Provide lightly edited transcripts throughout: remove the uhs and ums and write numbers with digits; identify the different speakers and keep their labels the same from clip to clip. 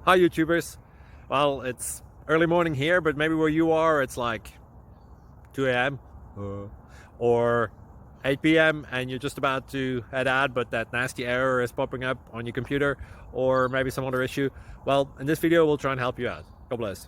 Speaker 1: Hi YouTubers. Well, it's early morning here, but maybe where you are it's like 2 a.m. or 8 p.m. and you're just about to head out, but that nasty error is popping up on your computer, or maybe some other issue. Well, in this video we'll try and help you out. God bless.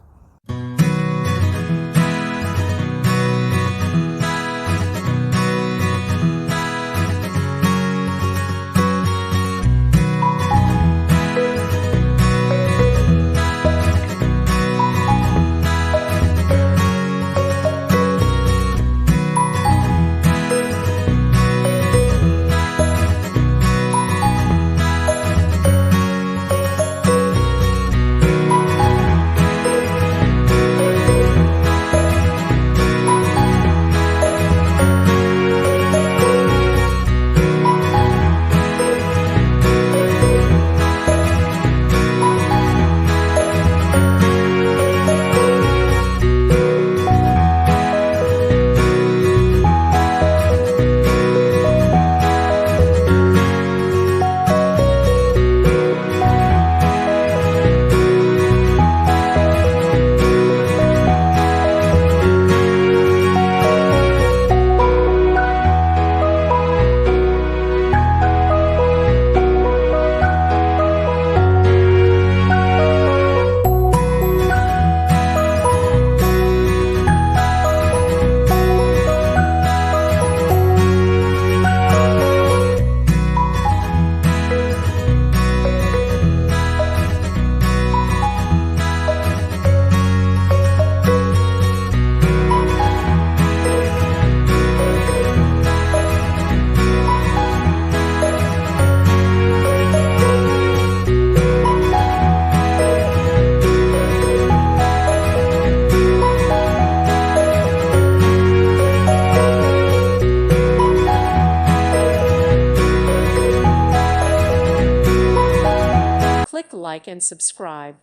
Speaker 2: Click like and subscribe.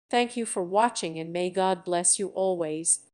Speaker 2: Thank you for watching and may God bless you always.